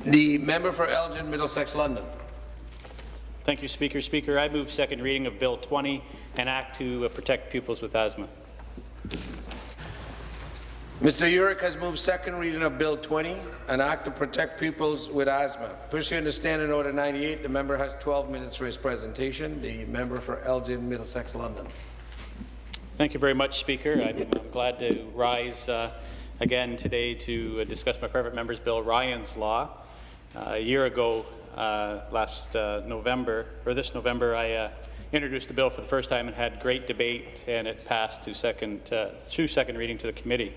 The member for Elgin, Middlesex, London. Thank you, Speaker. Speaker, I move second reading of Bill 20, an act to protect pupils with asthma. Mr. Urick has moved second reading of Bill 20, an act to protect pupils with asthma. Pursuant to Standing Order 98, the member has 12 minutes for his presentation. The member for Elgin, Middlesex, London. Thank you very much, Speaker. I'm glad to rise again today to discuss my private member's bill, Ryan's Law. A year ago, this November, I introduced the bill for the first time and had great debate, and it passed to second reading to the committee.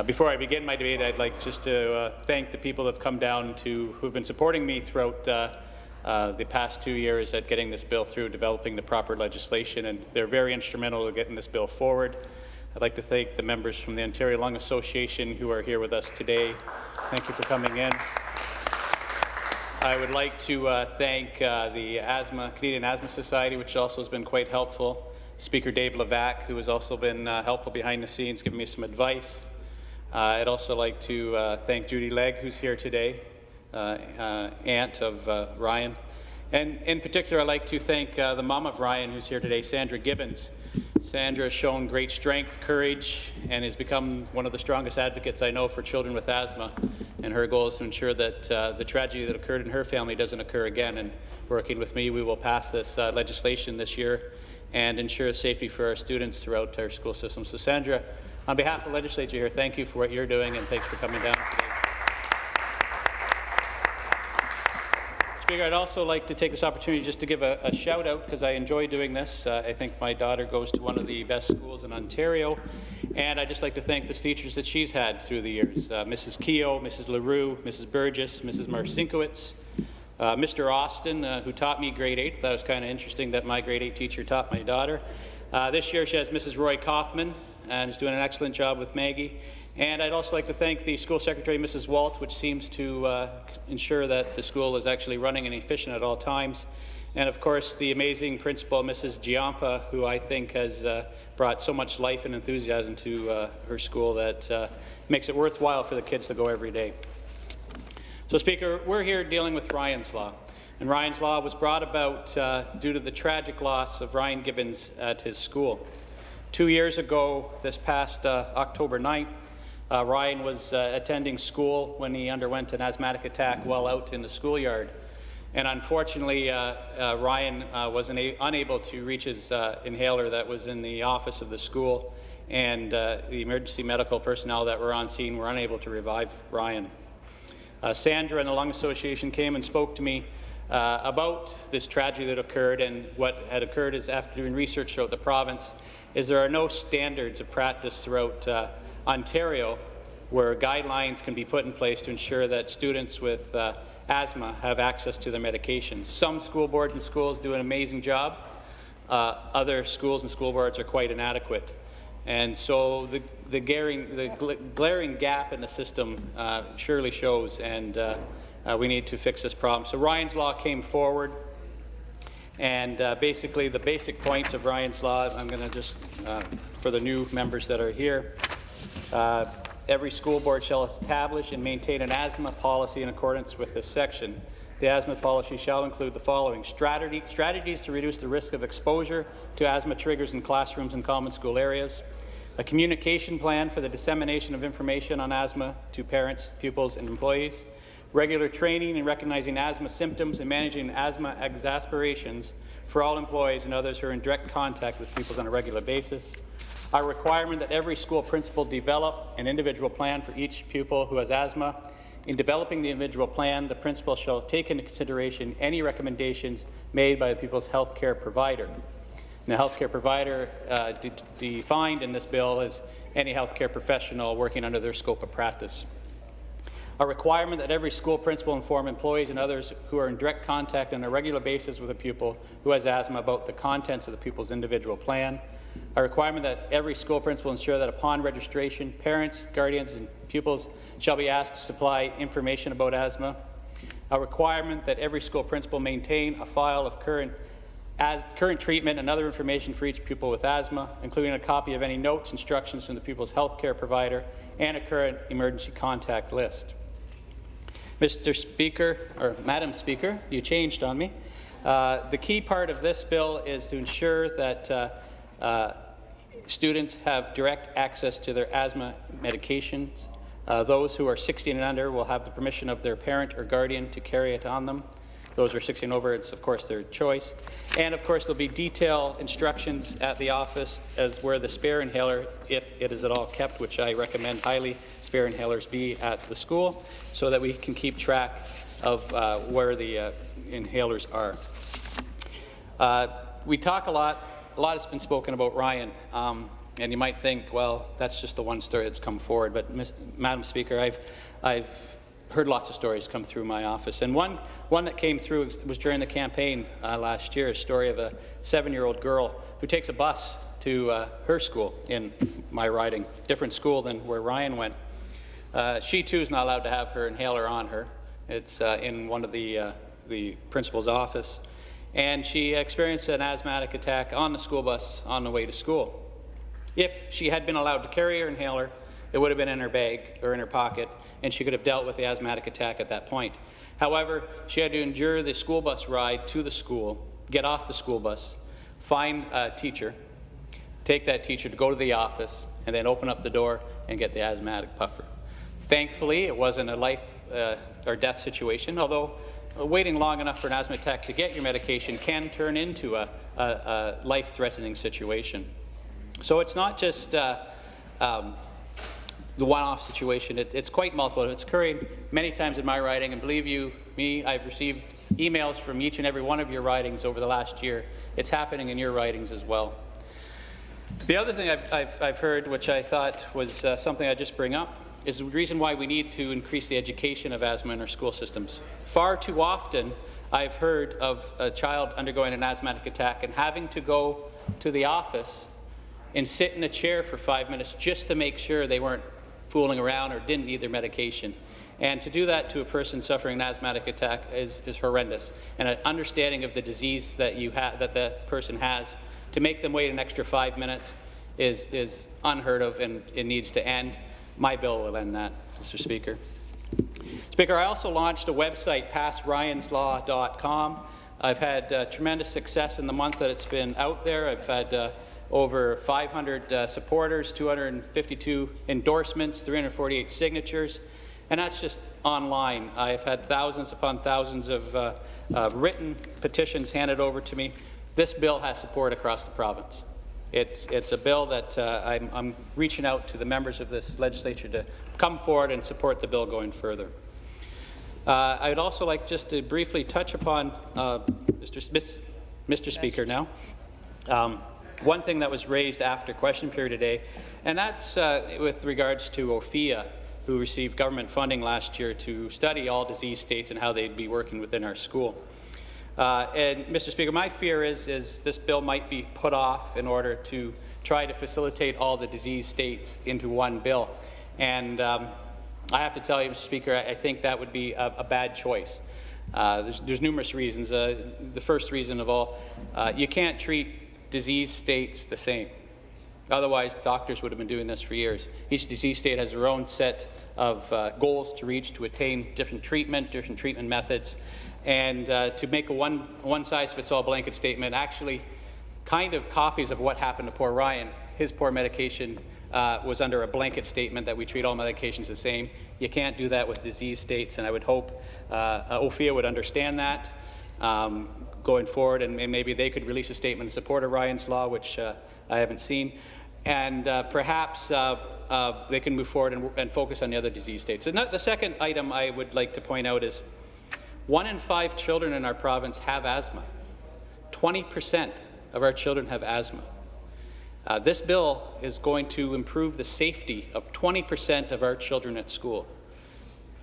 Before I begin my debate, I'd like just to thank the people that have come down who've been supporting me throughout the past 2 years at getting this bill through, developing the proper legislation, and they're very instrumental in getting this bill forward. I'd like to thank the members from the Ontario Lung Association who are here with us today. Thank you for coming in. I would like to thank the Canadian Asthma Society, which also has been quite helpful. Speaker Dave Levac, who has also been helpful behind the scenes, giving me some advice. I'd also like to thank Judy Legg, who's here today, aunt of Ryan. And in particular, I'd like to thank the mom of Ryan, who's here today, Sandra Gibbons. Sandra has shown great strength, courage, and has become one of the strongest advocates I know for children with asthma. And her goal is to ensure that the tragedy that occurred in her family doesn't occur again. And working with me, we will pass this legislation this year and ensure safety for our students throughout our school system. So Sandra, on behalf of the legislature here, thank you for what you're doing, and thanks for coming down today. Speaker, I'd also like to take this opportunity just to give a shout out, because I enjoy doing this. I think my daughter goes to one of the best schools in Ontario, and I'd just like to thank the teachers that she's had through the years. Mrs. Keogh, Mrs. LaRue, Mrs. Burgess, Mrs. Marcinkowitz, Mr. Austin, who taught me grade 8. That was kind of interesting that my grade 8 teacher taught my daughter. This year she has Mrs. Roy Kaufman, and is doing an excellent job with Maggie. And I'd also like to thank the school secretary, Mrs. Walt, which seems to ensure that the school is actually running and efficient at all times. And of course, the amazing principal, Mrs. Giampa, who I think has brought so much life and enthusiasm to her school that makes it worthwhile for the kids to go every day. So, Speaker, we're here dealing with Ryan's Law. And Ryan's Law was brought about due to the tragic loss of Ryan Gibbons at his school. 2 years ago, this past October 9th, Ryan was attending school when he underwent an asthmatic attack while out in the schoolyard. And unfortunately, Ryan was unable to reach his inhaler that was in the office of the school, and the emergency medical personnel that were on scene were unable to revive Ryan. Sandra and the Lung Association came and spoke to me about this tragedy that occurred, and what had occurred is, after doing research throughout the province, is there are no standards of practice throughout Ontario where guidelines can be put in place to ensure that students with asthma have access to their medications. Some school boards and schools do an amazing job. Other schools and school boards are quite inadequate. And so the glaring gap in the system surely shows, and we need to fix this problem. So Ryan's Law came forward. And basically, the basic points of Ryan's Law, I'm going to just, for the new members that are here, every school board shall establish and maintain an asthma policy in accordance with this section. The asthma policy shall include the following: strategies to reduce the risk of exposure to asthma triggers in classrooms and common school areas, a communication plan for the dissemination of information on asthma to parents, pupils, and employees, regular training in recognizing asthma symptoms and managing asthma exacerbations for all employees and others who are in direct contact with pupils on a regular basis, a requirement that every school principal develop an individual plan for each pupil who has asthma. In developing the individual plan, the principal shall take into consideration any recommendations made by the pupil's health care provider. And the health care provider defined in this bill is any health care professional working under their scope of practice. A requirement that every school principal inform employees and others who are in direct contact on a regular basis with a pupil who has asthma about the contents of the pupil's individual plan. A requirement that every school principal ensure that upon registration, parents, guardians, and pupils shall be asked to supply information about asthma. A requirement that every school principal maintain a file of current treatment and other information for each pupil with asthma, including a copy of any notes, instructions from the pupil's health care provider, and a current emergency contact list. Mr. Speaker, or Madam Speaker, you changed on me. The key part of this bill is to ensure that students have direct access to their asthma medications. Those who are 16 and under will have the permission of their parent or guardian to carry it on them. Those who are 16 and over, it's of course their choice. And of course there'll be detailed instructions at the office as where the spare inhaler, if it is at all kept, which I recommend highly spare inhalers be at the school, so that we can keep track of where the inhalers are. We talk a lot has been spoken about Ryan, and you might think, well, that's just the one story that's come forward, but Madam Speaker, I've heard lots of stories come through my office, and one that came through was during the campaign last year, a story of a 7-year-old girl who takes a bus to her school in my riding, different school than where Ryan went. She too is not allowed to have her inhaler on her. It's in one of the principal's office. And she experienced an asthmatic attack on the school bus on the way to school. If she had been allowed to carry her inhaler, it would have been in her bag or in her pocket, and she could have dealt with the asthmatic attack at that point. However, she had to endure the school bus ride to the school, get off the school bus, find a teacher, take that teacher to go to the office, and then open up the door and get the asthmatic puffer. Thankfully, it wasn't a life or death situation, although waiting long enough for an asthma attack to get your medication can turn into a life-threatening situation. So it's not just the one-off situation. It's quite multiple. It's occurring many times in my riding, and believe you me, I've received emails from each and every one of your ridings over the last year. It's happening in your ridings as well. The other thing I've heard, which I thought was something I'd just bring up, is the reason why we need to increase the education of asthma in our school systems. Far too often, I've heard of a child undergoing an asthmatic attack and having to go to the office and sit in a chair for 5 minutes just to make sure they weren't fooling around or didn't need their medication. And to do that to a person suffering an asthmatic attack is horrendous. And an understanding of the disease that that person has, to make them wait an extra 5 minutes is unheard of, and it needs to end. My bill will end that, Mr. Speaker. Speaker, I also launched a website, PassRyansLaw.com. I've had tremendous success in the month that it's been out there. I've had over 500 supporters, 252 endorsements, 348 signatures, and that's just online. I've had thousands upon thousands of written petitions handed over to me. This bill has support across the province. It's a bill that I'm reaching out to the members of this legislature to come forward and support the bill going further. I'd also like just to briefly touch upon, Mr. Speaker now, one thing that was raised after question period today, and that's with regards to OFIA, who received government funding last year to study all disease states and how they'd be working within our school. And Mr. Speaker, my fear is this bill might be put off in order to try to facilitate all the disease states into one bill. And I have to tell you, Mr. Speaker, I think that would be a bad choice. There's numerous reasons. The first reason of all, you can't treat disease states the same. Otherwise, doctors would have been doing this for years. Each disease state has their own set of goals to reach to attain different treatment methods. And to make a one-size-fits-all blanket statement actually kind of copies of what happened to poor Ryan. His poor medication was under a blanket statement that we treat all medications the same. You can't do that with disease states, and I would hope OFIA would understand that going forward, and maybe they could release a statement in support of Ryan's Law, which I haven't seen, and perhaps they can move forward and focus on the other disease states. And the second item I would like to point out is 1 in 5 children in our province have asthma. 20% of our children have asthma. This bill is going to improve the safety of 20% of our children at school.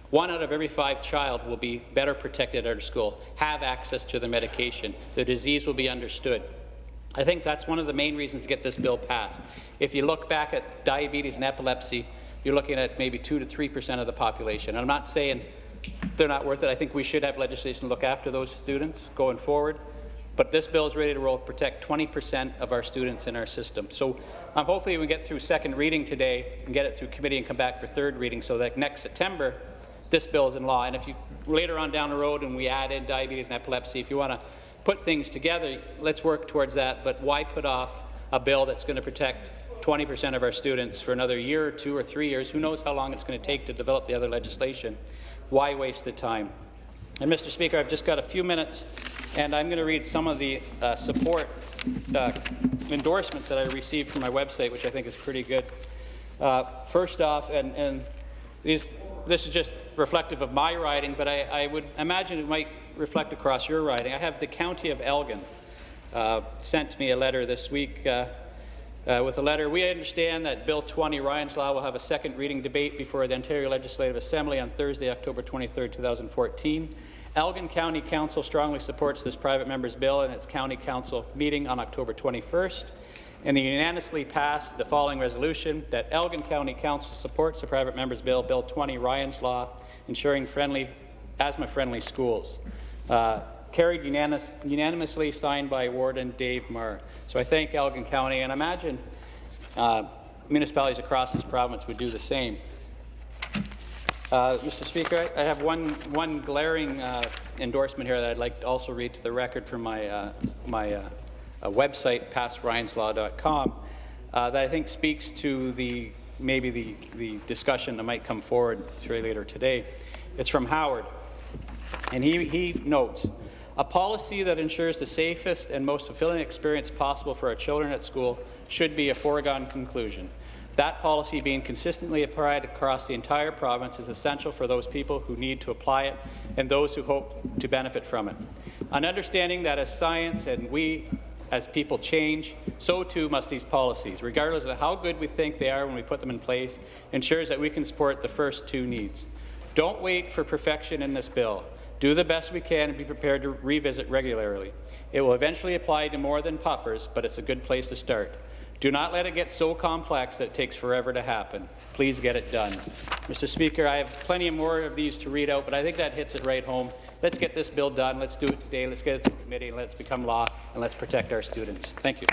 1 out of every 5 child will be better protected at our school, have access to their medication. The disease will be understood. I think that's one of the main reasons to get this bill passed. If you look back at diabetes and epilepsy, you're looking at maybe 2 to 3% of the population. And I'm not saying they're not worth it. I think we should have legislation to look after those students going forward. But this bill is ready to roll, protect 20% of our students in our system. So hopefully we get through second reading today and get it through committee and come back for third reading so that next September this bill is in law. And if you later on down the road and we add in diabetes and epilepsy, if you want to put things together, let's work towards that. But why put off a bill that's going to protect 20% of our students for another year or 2 or 3 years? Who knows how long it's going to take to develop the other legislation? Why waste the time? And Mr. Speaker, I've just got a few minutes, and I'm going to read some of the support endorsements that I received from my website, which I think is pretty good. First off, and this is just reflective of my riding, but I would imagine it might reflect across your riding. I have the County of Elgin sent me a letter this week with a letter. We understand that Bill 20, Ryan's Law, will have a second reading debate before the Ontario Legislative Assembly on Thursday, October 23, 2014. Elgin County Council strongly supports this private member's bill in its County Council meeting on October 21st, and they unanimously passed the following resolution: that Elgin County Council supports the private member's bill, Bill 20, Ryan's Law, ensuring asthma-friendly schools. Carried unanimously, signed by Warden Dave Marr. So I thank Elgin County, and I imagine municipalities across this province would do the same. Mr. Speaker, I have one glaring endorsement here that I'd like to also read to the record from my website, passryanslaw.com, that I think speaks to maybe the discussion that might come forward later today. It's from Howard, and he notes, a policy that ensures the safest and most fulfilling experience possible for our children at school should be a foregone conclusion. That policy being consistently applied across the entire province is essential for those people who need to apply it and those who hope to benefit from it. An understanding that as science and we as people change, so too must these policies, regardless of how good we think they are when we put them in place, ensures that we can support the first two needs. Don't wait for perfection in this bill. Do the best we can and be prepared to revisit regularly. It will eventually apply to more than puffers, but it's a good place to start. Do not let it get so complex that it takes forever to happen. Please get it done. Mr. Speaker, I have plenty more of these to read out, but I think that hits it right home. Let's get this bill done. Let's do it today. Let's get it through committee, and let's become law, and let's protect our students. Thank you.